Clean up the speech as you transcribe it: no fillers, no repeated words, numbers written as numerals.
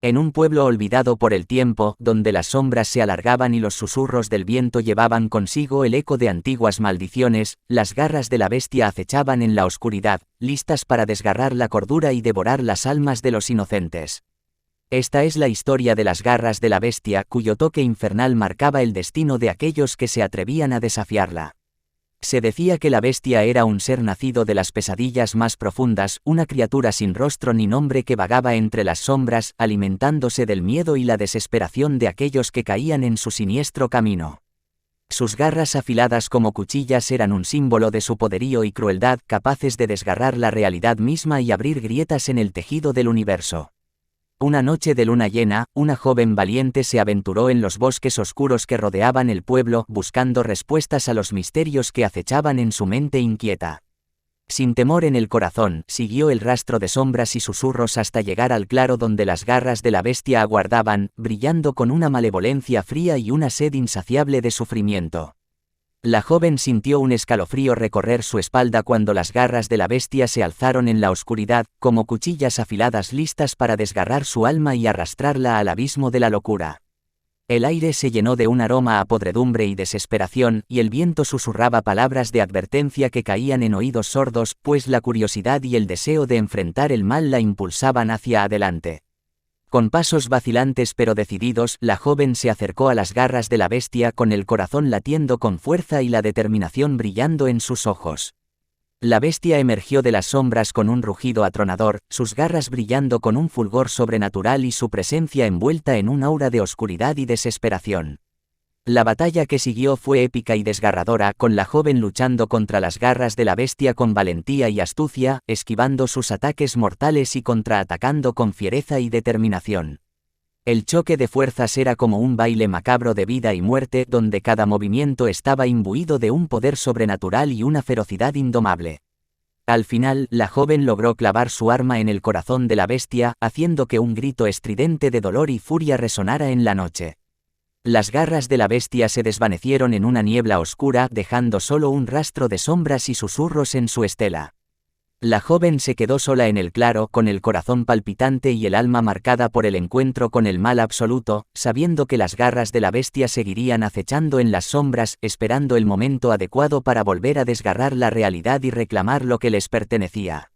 En un pueblo olvidado por el tiempo, donde las sombras se alargaban y los susurros del viento llevaban consigo el eco de antiguas maldiciones, las garras de la bestia acechaban en la oscuridad, listas para desgarrar la cordura y devorar las almas de los inocentes. Esta es la historia de las garras de la bestia, cuyo toque infernal marcaba el destino de aquellos que se atrevían a desafiarla. Se decía que la bestia era un ser nacido de las pesadillas más profundas, una criatura sin rostro ni nombre que vagaba entre las sombras, alimentándose del miedo y la desesperación de aquellos que caían en su siniestro camino. Sus garras afiladas como cuchillas eran un símbolo de su poderío y crueldad, capaces de desgarrar la realidad misma y abrir grietas en el tejido del universo. Una noche de luna llena, una joven valiente se aventuró en los bosques oscuros que rodeaban el pueblo, buscando respuestas a los misterios que acechaban en su mente inquieta. Sin temor en el corazón, siguió el rastro de sombras y susurros hasta llegar al claro donde las garras de la bestia aguardaban, brillando con una malevolencia fría y una sed insaciable de sufrimiento. La joven sintió un escalofrío recorrer su espalda cuando las garras de la bestia se alzaron en la oscuridad, como cuchillas afiladas listas para desgarrar su alma y arrastrarla al abismo de la locura. El aire se llenó de un aroma a podredumbre y desesperación, y el viento susurraba palabras de advertencia que caían en oídos sordos, pues la curiosidad y el deseo de enfrentar el mal la impulsaban hacia adelante. Con pasos vacilantes pero decididos, la joven se acercó a las garras de la bestia con el corazón latiendo con fuerza y la determinación brillando en sus ojos. La bestia emergió de las sombras con un rugido atronador, sus garras brillando con un fulgor sobrenatural y su presencia envuelta en un aura de oscuridad y desesperación. La batalla que siguió fue épica y desgarradora, con la joven luchando contra las garras de la bestia con valentía y astucia, esquivando sus ataques mortales y contraatacando con fiereza y determinación. El choque de fuerzas era como un baile macabro de vida y muerte, donde cada movimiento estaba imbuido de un poder sobrenatural y una ferocidad indomable. Al final, la joven logró clavar su arma en el corazón de la bestia, haciendo que un grito estridente de dolor y furia resonara en la noche. Las garras de la bestia se desvanecieron en una niebla oscura, dejando solo un rastro de sombras y susurros en su estela. La joven se quedó sola en el claro, con el corazón palpitante y el alma marcada por el encuentro con el mal absoluto, sabiendo que las garras de la bestia seguirían acechando en las sombras, esperando el momento adecuado para volver a desgarrar la realidad y reclamar lo que les pertenecía.